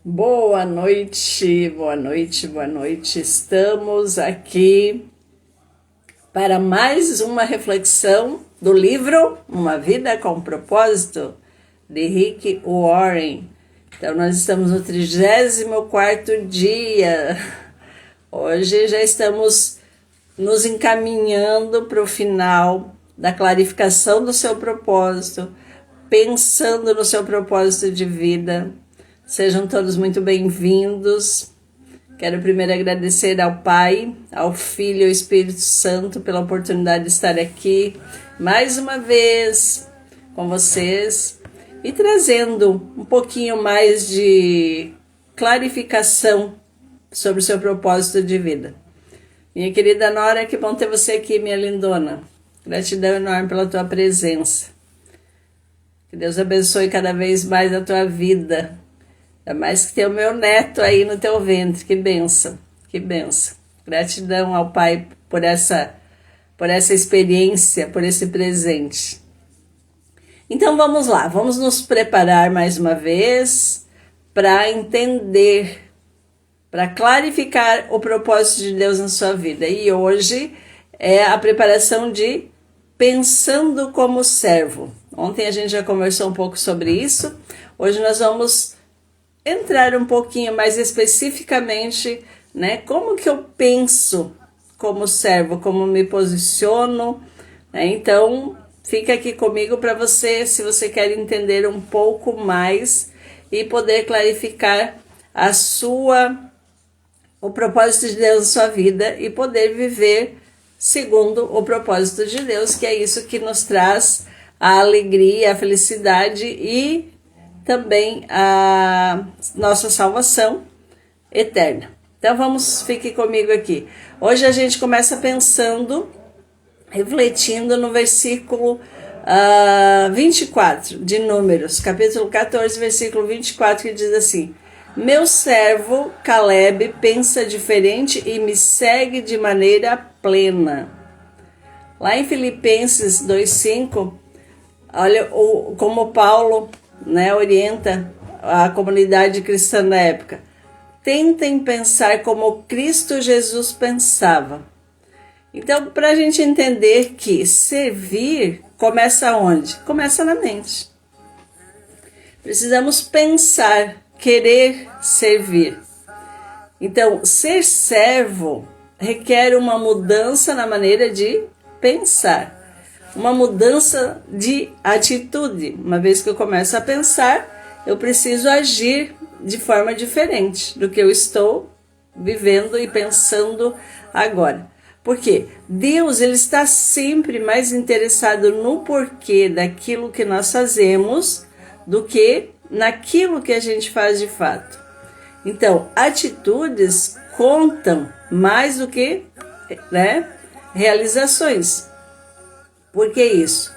Boa noite, boa noite, boa noite. Estamos aqui para mais uma reflexão do livro Uma Vida com Propósito, de Rick Warren. Então, nós estamos no 34º dia. Hoje já estamos nos encaminhando para o final da clarificação do seu propósito, pensando no seu propósito de vida. Sejam todos muito bem-vindos. Quero primeiro agradecer ao Pai, ao Filho e ao Espírito Santo pela oportunidade de estar aqui mais uma vez com vocês e trazendo um pouquinho mais de clarificação sobre o seu propósito de vida. Minha querida Nora, que bom ter você aqui, minha lindona. Gratidão enorme pela tua presença. Que Deus abençoe cada vez mais a tua vida. Ainda mais que ter o meu neto aí no teu ventre. Que bênção, que bênção. Gratidão ao Pai por essa experiência, por esse presente. Então vamos lá, vamos nos preparar mais uma vez para entender, para clarificar o propósito de Deus na sua vida. E hoje é a preparação de pensando como servo. Ontem a gente já conversou um pouco sobre isso. Hoje nós vamos entrar um pouquinho mais especificamente, né? Como que eu penso como servo, como me posiciono, né? Então, fica aqui comigo para você, se você quer entender um pouco mais e poder clarificar o propósito de Deus na sua vida e poder viver segundo o propósito de Deus, que é isso que nos traz a alegria, a felicidade e também a nossa salvação eterna. Então fique comigo aqui. Hoje a gente começa pensando, refletindo no versículo 24 de Números, capítulo 14, versículo 24, que diz assim: meu servo Caleb pensa diferente e me segue de maneira plena. Lá em Filipenses 2,5, olha como Paulo, né, orienta a comunidade cristã da época. Tentem pensar como Cristo Jesus pensava. Então, para a gente entender que servir começa onde? Começa na mente. Precisamos pensar, querer servir. Então, ser servo requer uma mudança na maneira de pensar. Uma mudança de atitude. Uma vez que eu começo a pensar, eu preciso agir de forma diferente do que eu estou vivendo e pensando agora. Por quê? Deus, ele está sempre mais interessado no porquê daquilo que nós fazemos do que naquilo que a gente faz de fato. Então, atitudes contam mais do que, né, realizações. Por que isso?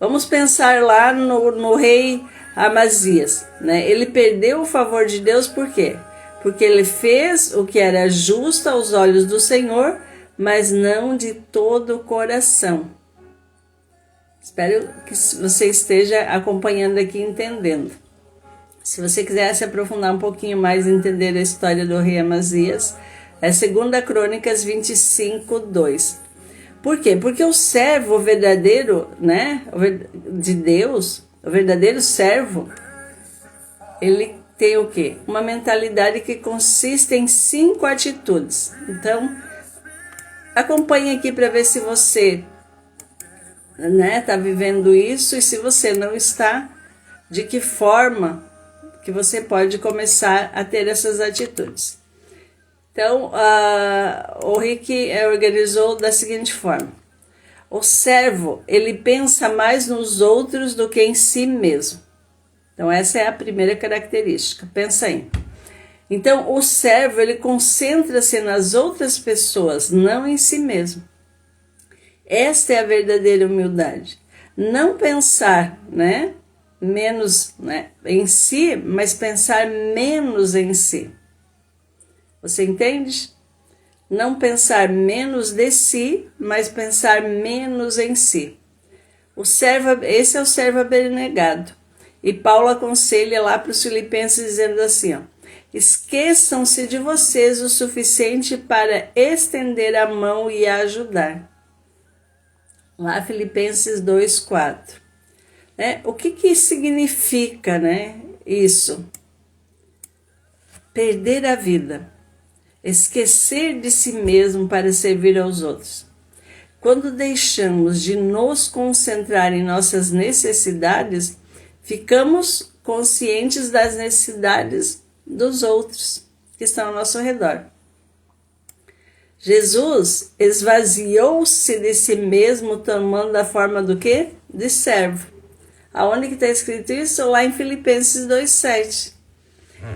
Vamos pensar lá no rei Amazias, né? Ele perdeu o favor de Deus por quê? Porque ele fez o que era justo aos olhos do Senhor, mas não de todo o coração. Espero que você esteja acompanhando aqui, entendendo. Se você quiser se aprofundar um pouquinho mais e entender a história do rei Amazias, é 2 Crônicas 25, 2. Por quê? Porque o servo verdadeiro, né, de Deus, o verdadeiro servo, ele tem o quê? Uma mentalidade que consiste em 5 atitudes. Então, acompanhe aqui para ver se você, né, está vivendo isso, e se você não está, de que forma que você pode começar a ter essas atitudes. Então, o Rick organizou da seguinte forma: o servo, ele pensa mais nos outros do que em si mesmo. Então, essa é a primeira característica. Pensa aí. Então, o servo, ele concentra-se nas outras pessoas, não em si mesmo. Esta é a verdadeira humildade. Não pensar, né, menos, né, em si, mas pensar menos em si. Você entende? Não pensar menos de si, mas pensar menos em si. Esse é o servo abnegado. E Paulo aconselha lá para os filipenses dizendo assim, ó: Esqueçam-se de vocês o suficiente para estender a mão e ajudar. Lá Filipenses 2:4. O que significa, isso? Perder a vida. Esquecer de si mesmo para servir aos outros. Quando deixamos de nos concentrar em nossas necessidades, ficamos conscientes das necessidades dos outros que estão ao nosso redor. Jesus esvaziou-se de si mesmo, tomando a forma do quê? De servo. Aonde que está escrito isso? Lá em Filipenses 2:7.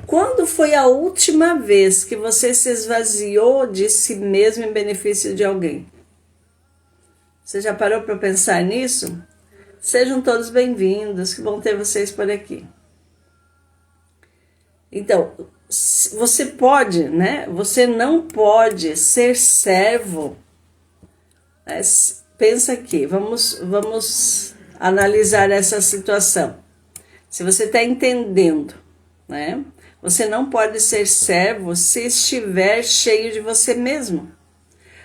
Quando foi a última vez que você se esvaziou de si mesmo em benefício de alguém? Você já parou para pensar nisso? Sejam todos bem-vindos, que bom ter vocês por aqui. Então, você pode, Você não pode ser servo. Pensa aqui, vamos analisar essa situação. Se você está entendendo, Você não pode ser servo se estiver cheio de você mesmo.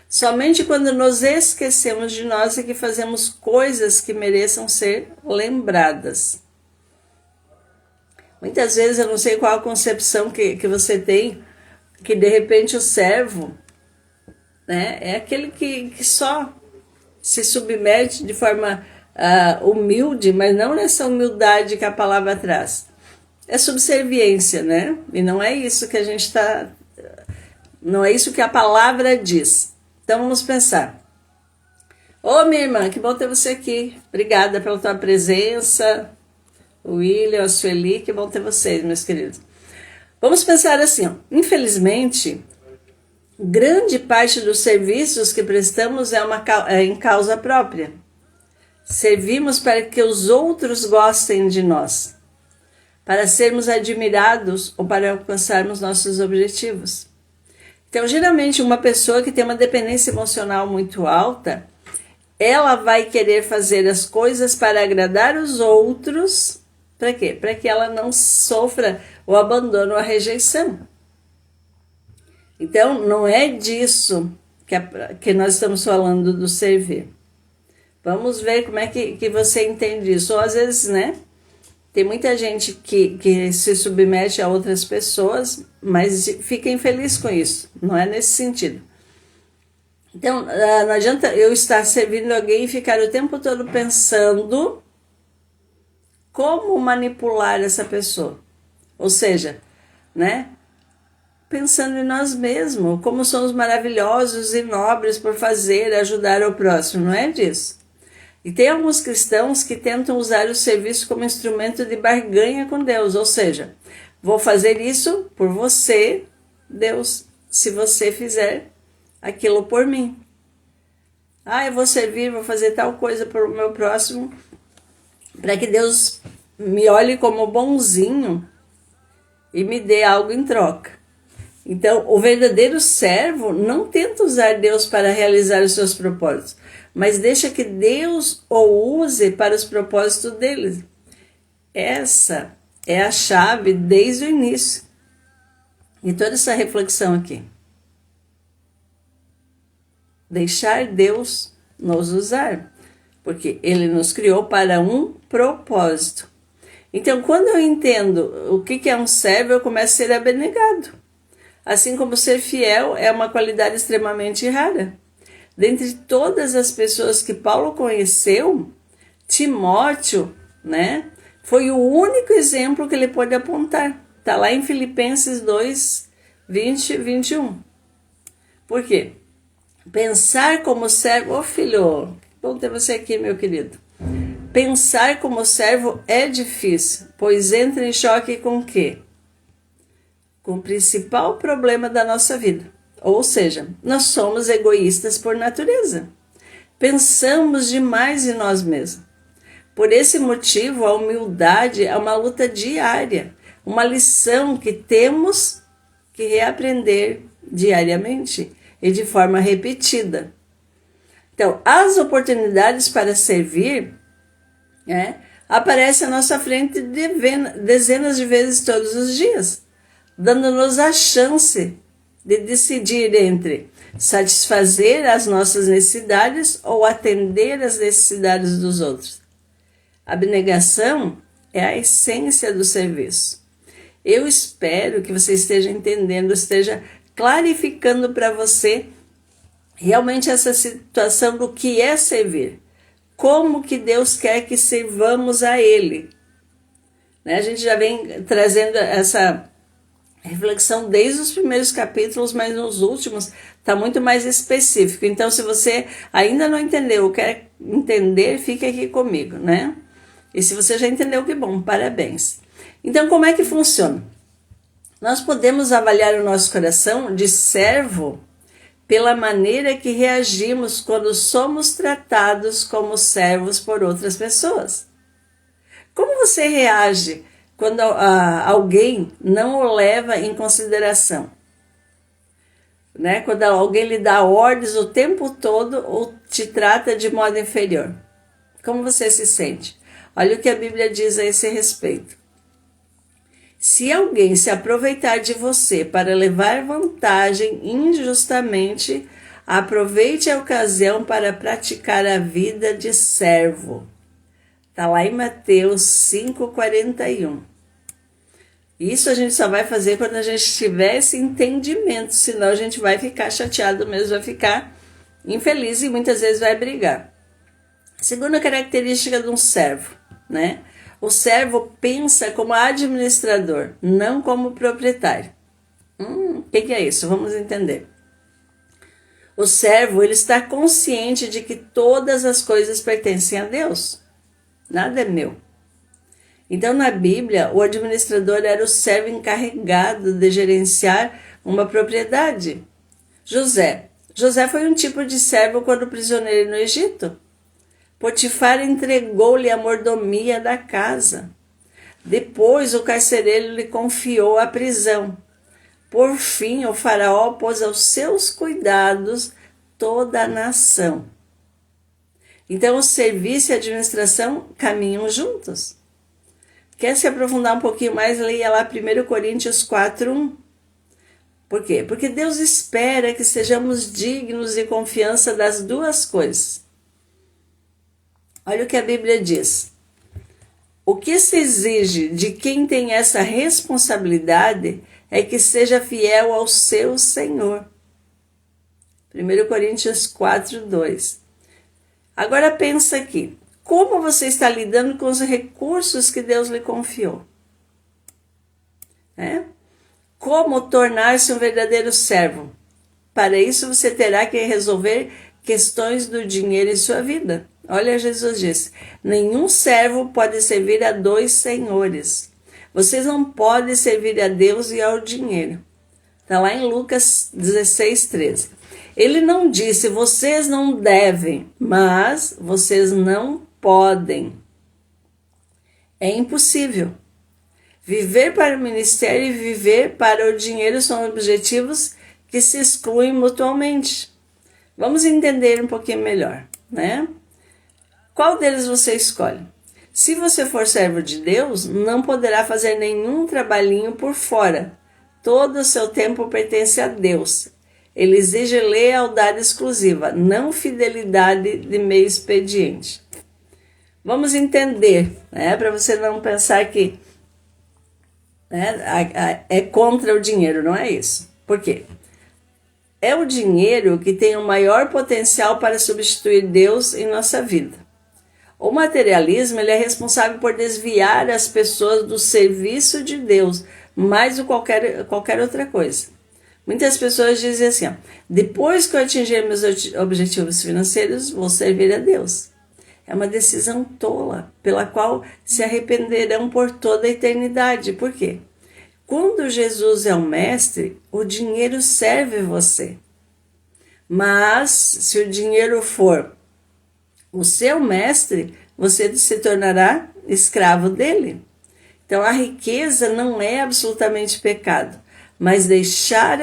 Somente quando nos esquecemos de nós é que fazemos coisas que mereçam ser lembradas. Muitas vezes eu não sei qual a concepção que você tem, que de repente o servo, é aquele que só se submete de forma humilde, mas não nessa humildade que a palavra traz. É subserviência, E não é isso que a gente está... Não é isso que a palavra diz. Então vamos pensar. Ô, minha irmã, que bom ter você aqui. Obrigada pela tua presença. O William, a Sueli, que bom ter vocês, meus queridos. Vamos pensar assim, infelizmente, grande parte dos serviços que prestamos é em causa própria. Servimos para que os outros gostem de nós, para sermos admirados ou para alcançarmos nossos objetivos. Então, geralmente, uma pessoa que tem uma dependência emocional muito alta, ela vai querer fazer as coisas para agradar os outros. Para quê? Para que ela não sofra o abandono ou a rejeição. Então, não é disso que nós estamos falando do servir. Vamos ver como é que você entende isso. Ou às vezes, tem muita gente que se submete a outras pessoas, mas fica infeliz com isso. Não é nesse sentido. Então, não adianta eu estar servindo alguém e ficar o tempo todo pensando como manipular essa pessoa. Ou seja, pensando em nós mesmos, como somos maravilhosos e nobres por fazer, ajudar o próximo. Não é disso. E tem alguns cristãos que tentam usar o serviço como instrumento de barganha com Deus. Ou seja, vou fazer isso por você, Deus, se você fizer aquilo por mim. Eu vou servir, vou fazer tal coisa para o meu próximo, para que Deus me olhe como bonzinho e me dê algo em troca. Então, o verdadeiro servo não tenta usar Deus para realizar os seus propósitos, mas deixa que Deus o use para os propósitos dele. Essa é a chave desde o início de toda essa reflexão aqui. Deixar Deus nos usar, porque Ele nos criou para um propósito. Então, quando eu entendo o que é um servo, eu começo a ser abnegado. Assim como ser fiel é uma qualidade extremamente rara. Dentre todas as pessoas que Paulo conheceu, Timóteo, foi o único exemplo que ele pôde apontar. Está lá em Filipenses 2, 20 e 21. Por quê? Pensar como servo... filho, bom ter você aqui, meu querido. Pensar como servo é difícil, pois entra em choque com o quê? Com o principal problema da nossa vida. Ou seja, nós somos egoístas por natureza. Pensamos demais em nós mesmos. Por esse motivo, a humildade é uma luta diária, uma lição que temos que reaprender diariamente e de forma repetida. Então, as oportunidades para servir aparecem à nossa frente dezenas de vezes todos os dias. dando-nos a chance de decidir entre satisfazer as nossas necessidades ou atender às necessidades dos outros. A abnegação é a essência do serviço. Eu espero que você esteja entendendo, esteja clarificando para você realmente essa situação do que é servir. Como que Deus quer que sirvamos a Ele. A gente já vem trazendo essa reflexão desde os primeiros capítulos, mas nos últimos está muito mais específico. Então, se você ainda não entendeu ou quer entender, fique aqui comigo, né? E se você já entendeu, que bom, parabéns. Então, como é que funciona? Nós podemos avaliar o nosso coração de servo pela maneira que reagimos quando somos tratados como servos por outras pessoas. Como você reage quando alguém não o leva em consideração? Quando alguém lhe dá ordens o tempo todo ou te trata de modo inferior. Como você se sente? Olha o que a Bíblia diz a esse respeito. Se alguém se aproveitar de você para levar vantagem injustamente, aproveite a ocasião para praticar a vida de servo. Está lá em Mateus 5,41. Isso a gente só vai fazer quando a gente tiver esse entendimento, senão a gente vai ficar chateado mesmo, vai ficar infeliz e muitas vezes vai brigar. Segunda característica de um servo, O servo pensa como administrador, não como proprietário. O que é isso? Vamos entender. O servo, ele está consciente de que todas as coisas pertencem a Deus. Nada é meu. Então, na Bíblia, o administrador era o servo encarregado de gerenciar uma propriedade. José foi um tipo de servo quando prisioneiro no Egito. Potifar entregou-lhe a mordomia da casa. Depois, o carcereiro lhe confiou a prisão. Por fim, o faraó pôs aos seus cuidados toda a nação. Então, o serviço e a administração caminham juntos. Quer se aprofundar um pouquinho mais? Leia lá 1 Coríntios 4:1. Por quê? Porque Deus espera que sejamos dignos de confiança das duas coisas. Olha o que a Bíblia diz. O que se exige de quem tem essa responsabilidade é que seja fiel ao seu Senhor. 1 Coríntios 4:2. Agora pensa aqui. Como você está lidando com os recursos que Deus lhe confiou? Como tornar-se um verdadeiro servo? Para isso você terá que resolver questões do dinheiro em sua vida. Olha, Jesus disse, nenhum servo pode servir a dois senhores. Vocês não podem servir a Deus e ao dinheiro. Está lá em Lucas 16:13. Ele não disse, vocês não devem, mas vocês não podem. É impossível. Viver para o ministério e viver para o dinheiro são objetivos que se excluem mutuamente. Vamos entender um pouquinho melhor, Qual deles você escolhe? Se você for servo de Deus, não poderá fazer nenhum trabalhinho por fora. Todo o seu tempo pertence a Deus. Ele exige lealdade exclusiva, não fidelidade de meio expediente. Vamos entender, para você não pensar que é contra o dinheiro, não é isso. Por quê? É o dinheiro que tem o maior potencial para substituir Deus em nossa vida. O materialismo ele é responsável por desviar as pessoas do serviço de Deus, mais do que qualquer outra coisa. Muitas pessoas dizem assim, depois que eu atingir meus objetivos financeiros, vou servir a Deus. É uma decisão tola, pela qual se arrependerão por toda a eternidade. Por quê? Quando Jesus é o mestre, o dinheiro serve você. Mas, se o dinheiro for o seu mestre, você se tornará escravo dele. Então, a riqueza não é absolutamente pecado, mas deixar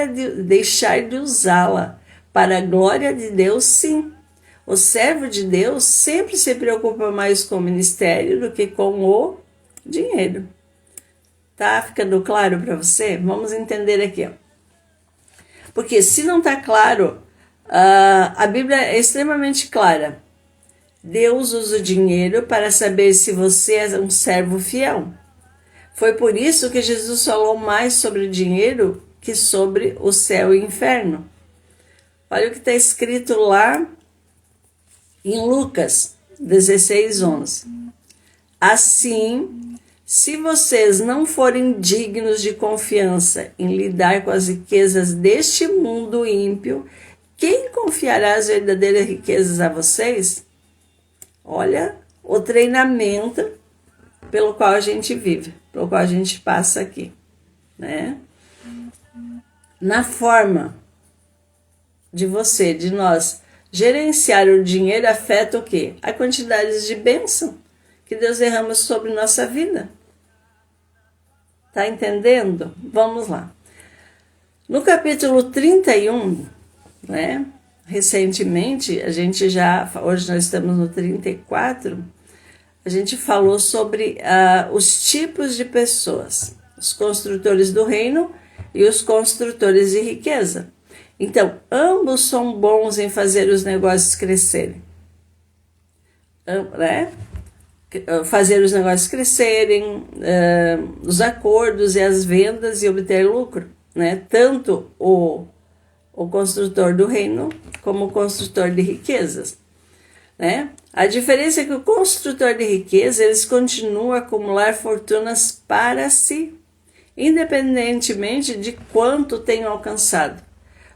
de usá-la para a glória de Deus, sim. O servo de Deus sempre se preocupa mais com o ministério do que com o dinheiro. Tá ficando claro para você? Vamos entender aqui, ó. Porque se não está claro, a Bíblia é extremamente clara. Deus usa o dinheiro para saber se você é um servo fiel. Foi por isso que Jesus falou mais sobre o dinheiro que sobre o céu e o inferno. Olha o que está escrito lá em Lucas 16:11. Assim, se vocês não forem dignos de confiança em lidar com as riquezas deste mundo ímpio, quem confiará as verdadeiras riquezas a vocês? Olha o treinamento pelo qual a gente vive, pelo qual a gente passa aqui, né? Na forma de você, de nós, gerenciar o dinheiro afeta o quê? A quantidade de bênção que Deus derrama sobre nossa vida. Tá entendendo? Vamos lá. No capítulo 31, né? Recentemente, hoje nós estamos no 34, a gente falou sobre os tipos de pessoas, os construtores do reino e os construtores de riqueza. Então, ambos são bons em fazer os negócios crescerem, né? Fazer os negócios crescerem, os acordos e as vendas e obter lucro, né? Tanto o construtor do reino como o construtor de riquezas, né? A diferença é que o construtor de riqueza, eles continuam a acumular fortunas para si, independentemente de quanto tenham alcançado.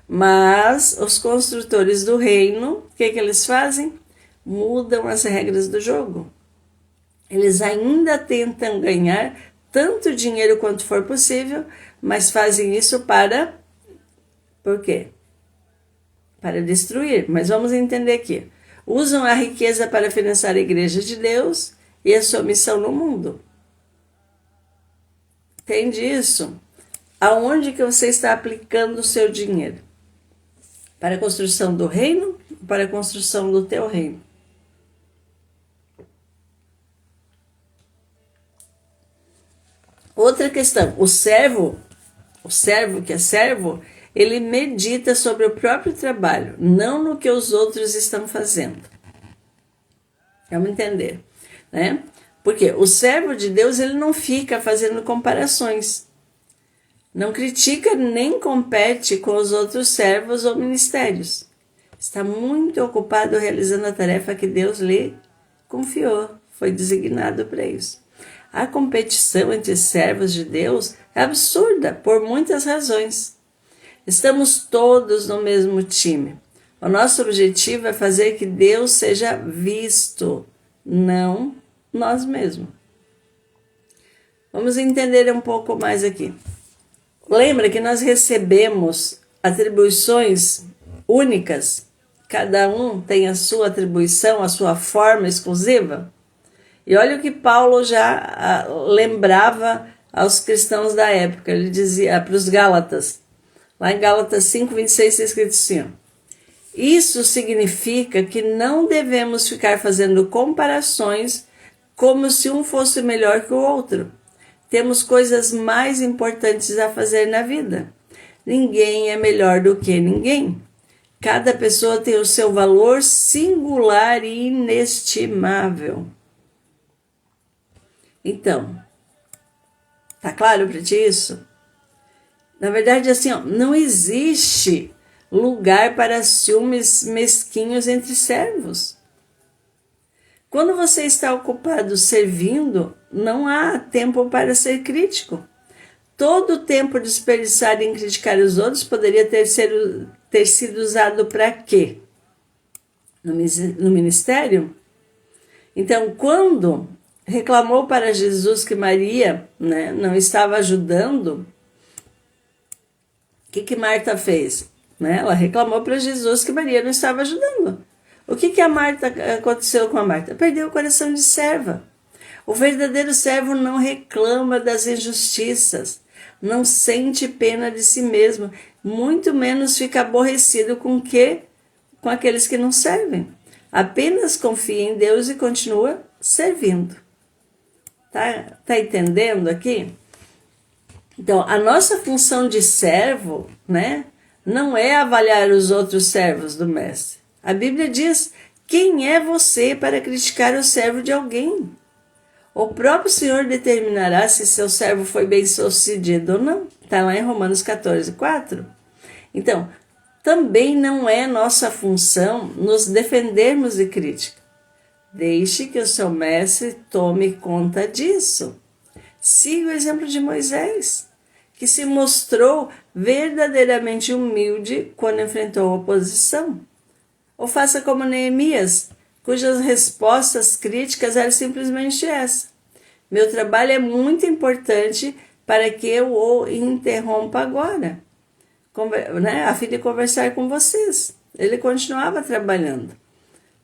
Mas os construtores do reino, o que eles fazem? Mudam as regras do jogo. Eles ainda tentam ganhar tanto dinheiro quanto for possível, mas fazem isso por quê? Para destruir. Mas vamos entender aqui. Usam a riqueza para financiar a igreja de Deus e a sua missão no mundo. Entende isso? Aonde que você está aplicando o seu dinheiro? Para a construção do reino ou para a construção do teu reino? Outra questão, o servo que é servo, ele medita sobre o próprio trabalho, não no que os outros estão fazendo. Vamos entender, né? Porque o servo de Deus, ele não fica fazendo comparações. Não critica nem compete com os outros servos ou ministérios. Está muito ocupado realizando a tarefa que Deus lhe confiou, foi designado para isso. A competição entre servos de Deus é absurda por muitas razões. Estamos todos no mesmo time. O nosso objetivo é fazer que Deus seja visto, não nós mesmos. Vamos entender um pouco mais aqui. Lembra que nós recebemos atribuições únicas? Cada um tem a sua atribuição, a sua forma exclusiva? E olha o que Paulo já lembrava aos cristãos da época. Ele dizia para os Gálatas, lá em Gálatas 5:26 está escrito assim, ó, isso significa que não devemos ficar fazendo comparações como se um fosse melhor que o outro. Temos coisas mais importantes a fazer na vida. Ninguém é melhor do que ninguém. Cada pessoa tem o seu valor singular e inestimável. Então, tá claro para ti isso? Na verdade, assim, ó, não existe lugar para ciúmes mesquinhos entre servos. Quando você está ocupado servindo, não há tempo para ser crítico. Todo o tempo desperdiçado em criticar os outros poderia ter sido usado para quê? No ministério? Então, quando reclamou para Jesus que Maria, né, não estava ajudando, o que Marta fez? Né? Ela reclamou para Jesus que Maria não estava ajudando. O que aconteceu com a Marta? Perdeu o coração de serva. O verdadeiro servo não reclama das injustiças, não sente pena de si mesmo, muito menos fica aborrecido com aqueles que não servem. Apenas confia em Deus e continua servindo. Tá entendendo aqui? Então, a nossa função de servo, né, não é avaliar os outros servos do mestre. A Bíblia diz: quem é você para criticar o servo de alguém? O próprio Senhor determinará se seu servo foi bem-sucedido ou não. Está lá em Romanos 14:4. Então, também não é nossa função nos defendermos de crítica. Deixe que o seu mestre tome conta disso. Siga o exemplo de Moisés, que se mostrou verdadeiramente humilde quando enfrentou oposição. Ou faça como Neemias, cujas respostas críticas eram simplesmente essa: meu trabalho é muito importante para que eu o interrompa agora, a fim de conversar com vocês. Ele continuava trabalhando.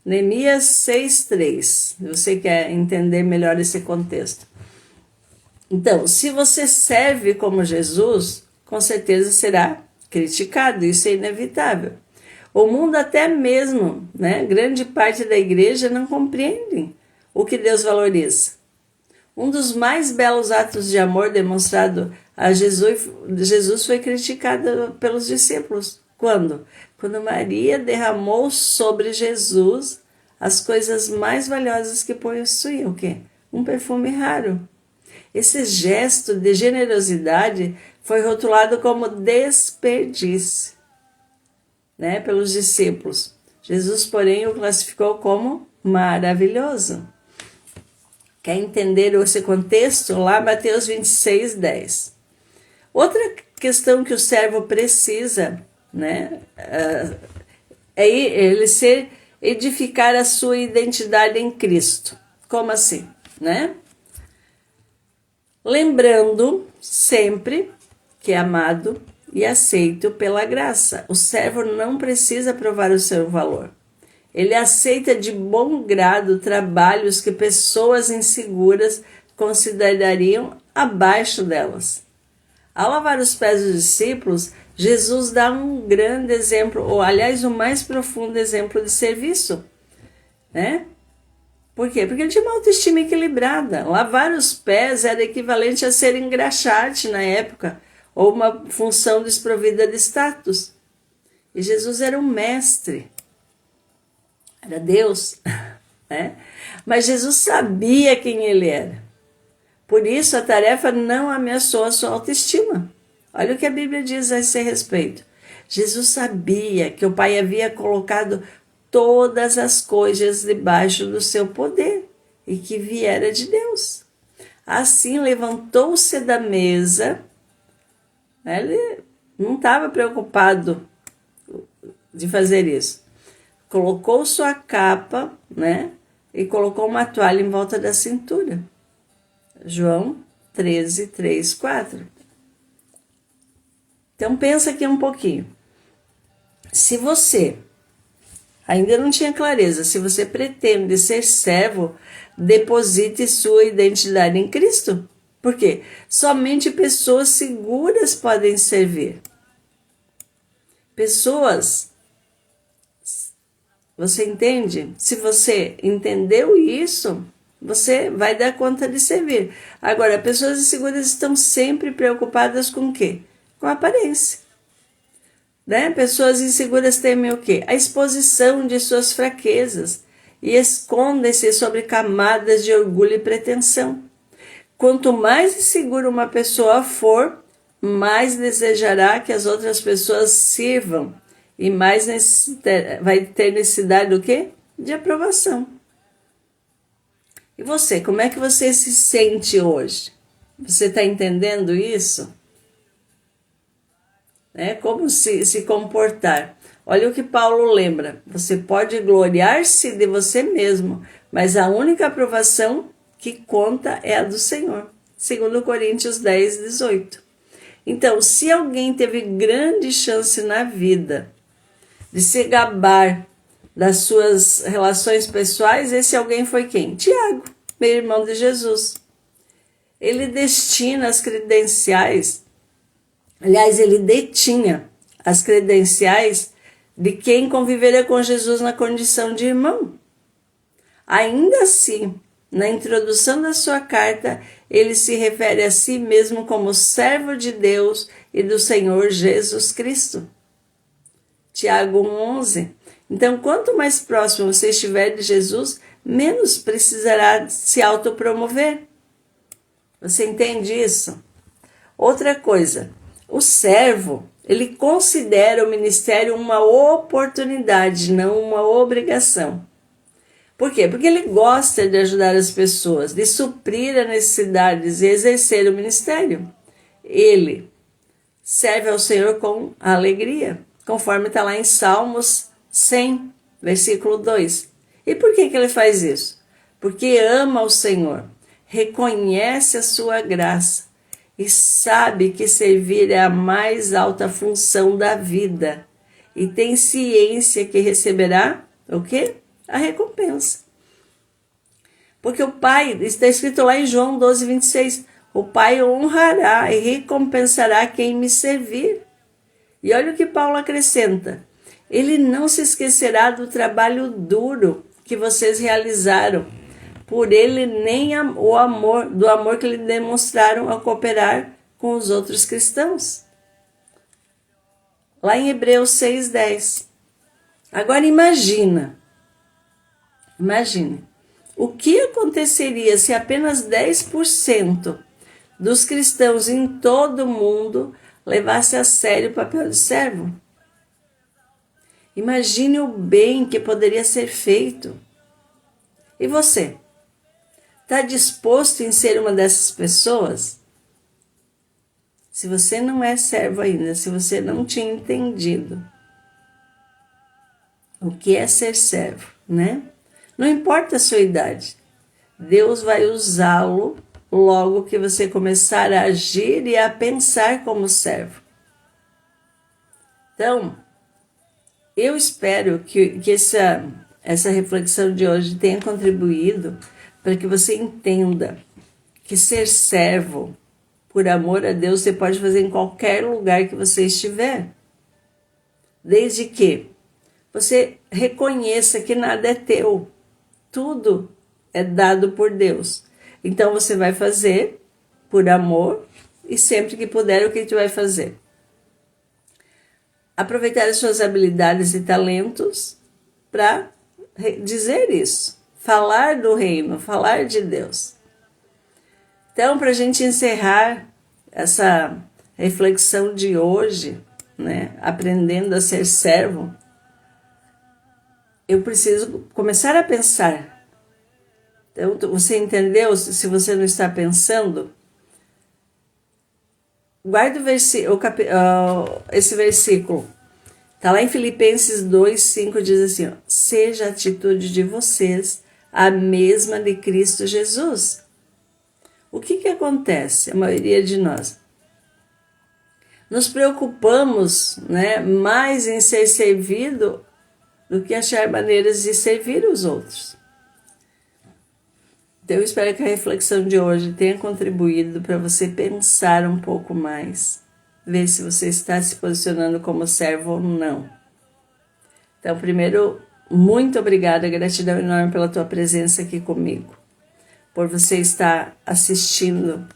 Neemias 6:3. Você quer entender melhor esse contexto? Então, se você serve como Jesus, com certeza será criticado, isso é inevitável. O mundo até mesmo, grande parte da igreja não compreende o que Deus valoriza. Um dos mais belos atos de amor demonstrado a Jesus foi criticado pelos discípulos. Quando? Quando Maria derramou sobre Jesus as coisas mais valiosas que possuía. O quê? Um perfume raro. Esse gesto de generosidade foi rotulado como desperdício, pelos discípulos. Jesus, porém, o classificou como maravilhoso. Quer entender esse contexto? Lá, Mateus 26:10. Outra questão que o servo precisa, é ele edificar a sua identidade em Cristo. Como assim? Lembrando sempre que é amado e aceito pela graça. O servo não precisa provar o seu valor. Ele aceita de bom grado trabalhos que pessoas inseguras considerariam abaixo delas. Ao lavar os pés dos discípulos, Jesus dá um grande exemplo, ou aliás, o mais profundo exemplo de serviço. Por quê? Porque ele tinha uma autoestima equilibrada. Lavar os pés era equivalente a ser engraxate na época, ou uma função desprovida de status. E Jesus era um mestre. Era Deus, Mas Jesus sabia quem ele era. Por isso, a tarefa não ameaçou a sua autoestima. Olha o que a Bíblia diz a esse respeito. Jesus sabia que o Pai havia colocado todas as coisas debaixo do seu poder e que viera de Deus. Assim, levantou-se da mesa. Ele não estava preocupado de fazer isso. Colocou sua capa, e colocou uma toalha em volta da cintura. João 13:3-4. Então pensa aqui um pouquinho. Se você ainda não tinha clareza, se você pretende ser servo, deposite sua identidade em Cristo. Por quê? Somente pessoas seguras podem servir. Você entende? Se você entendeu isso, você vai dar conta de servir. Agora, pessoas inseguras estão sempre preocupadas com o quê? Com a aparência. Pessoas inseguras temem o quê? A exposição de suas fraquezas e escondem-se sobre camadas de orgulho e pretensão. Quanto mais insegura uma pessoa for, mais desejará que as outras pessoas sirvam e mais vai ter necessidade do quê? De aprovação. E você, como é que você se sente hoje? Você está entendendo isso? Como se comportar. Olha o que Paulo lembra. Você pode gloriar-se de você mesmo, mas a única aprovação que conta é a do Senhor. 2 Coríntios 10:18. Então, se alguém teve grande chance na vida de se gabar das suas relações pessoais, esse alguém foi quem? Tiago, meu irmão de Jesus. Ele destina as credenciais, ele detinha as credenciais de quem conviveria com Jesus na condição de irmão. Ainda assim, na introdução da sua carta, ele se refere a si mesmo como servo de Deus e do Senhor Jesus Cristo. Tiago 1,11. Então, quanto mais próximo você estiver de Jesus, menos precisará se autopromover. Você entende isso? Outra coisa, o servo, ele considera o ministério uma oportunidade, não uma obrigação. Por quê? Porque ele gosta de ajudar as pessoas, de suprir as necessidades e exercer o ministério. Ele serve ao Senhor com alegria, conforme está lá em Salmos 100, versículo 2. E por que ele faz isso? Porque ama o Senhor, reconhece a sua graça e sabe que servir é a mais alta função da vida e tem ciência que receberá o quê? A recompensa. Porque o Pai, está escrito lá em João 12, 26, o Pai honrará e recompensará quem me servir. E olha o que Paulo acrescenta, ele não se esquecerá do trabalho duro que vocês realizaram, por ele nem do amor que lhe demonstraram ao cooperar com os outros cristãos. Lá em Hebreus 6:10. Agora imagine, o que aconteceria se apenas 10% dos cristãos em todo o mundo levasse a sério o papel de servo? Imagine o bem que poderia ser feito. E você? Está disposto em ser uma dessas pessoas? Se você não é servo ainda, se você não tinha entendido o que é ser servo, né? Não importa a sua idade, Deus vai usá-lo logo que você começar a agir e a pensar como servo. Então, eu espero que essa reflexão de hoje tenha contribuído para que você entenda que ser servo, por amor a Deus, você pode fazer em qualquer lugar que você estiver. Desde que você reconheça que nada é teu. Tudo é dado por Deus. Então você vai fazer por amor e sempre que puder o que tu vai fazer? Aproveitar as suas habilidades e talentos para dizer isso. Falar do reino, falar de Deus. Então, para a gente encerrar essa reflexão de hoje, né, aprendendo a ser servo, eu preciso começar a pensar. Então, você entendeu? Se você não está pensando, guarda esse versículo. Está lá em Filipenses 2:5, diz assim, ó, seja a atitude de vocês a mesma de Cristo Jesus. O que acontece? A maioria de nós nos preocupamos, né, mais em ser servido do que achar maneiras de servir os outros. Então, eu espero que a reflexão de hoje tenha contribuído para você pensar um pouco mais, ver se você está se posicionando como servo ou não. Então, primeiro, muito obrigada, gratidão enorme pela tua presença aqui comigo, por você estar assistindo,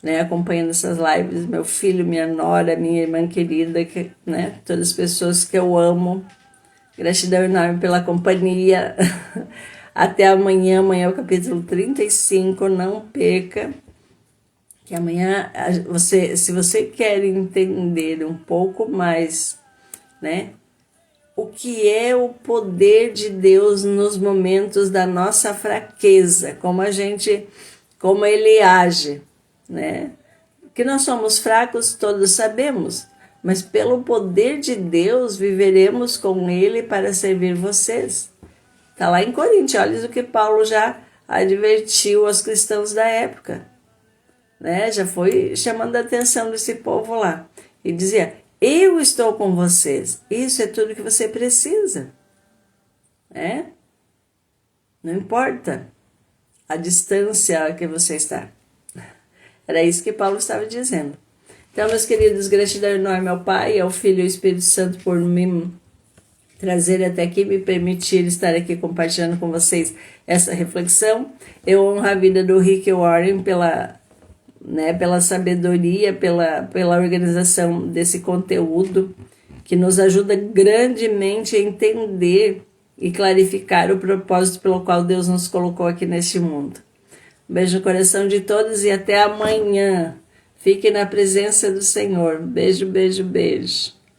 né, acompanhando essas lives, meu filho, minha nora, minha irmã querida, né, todas as pessoas que eu amo. Gratidão enorme pela companhia. Até amanhã. Amanhã é o capítulo 35. Não perca. Que amanhã, se você quer entender um pouco mais, né, o que é o poder de Deus nos momentos da nossa fraqueza, como ele age, né? Que nós somos fracos, todos sabemos. Mas pelo poder de Deus viveremos com ele para servir vocês. Está lá em Coríntios, olha o que Paulo já advertiu aos cristãos da época, né? Já foi chamando a atenção desse povo lá. E dizia, eu estou com vocês, isso é tudo que você precisa. Né? Não importa a distância que você está. Era isso que Paulo estava dizendo. Então, meus queridos, gratidão enorme ao Pai, ao Filho e ao Espírito Santo por me trazer até aqui, me permitir estar aqui compartilhando com vocês essa reflexão. Eu honro a vida do Rick Warren pela sabedoria, pela organização desse conteúdo, que nos ajuda grandemente a entender e clarificar o propósito pelo qual Deus nos colocou aqui neste mundo. Um beijo no coração de todos e até amanhã. Fique na presença do Senhor. Beijo, beijo, beijo.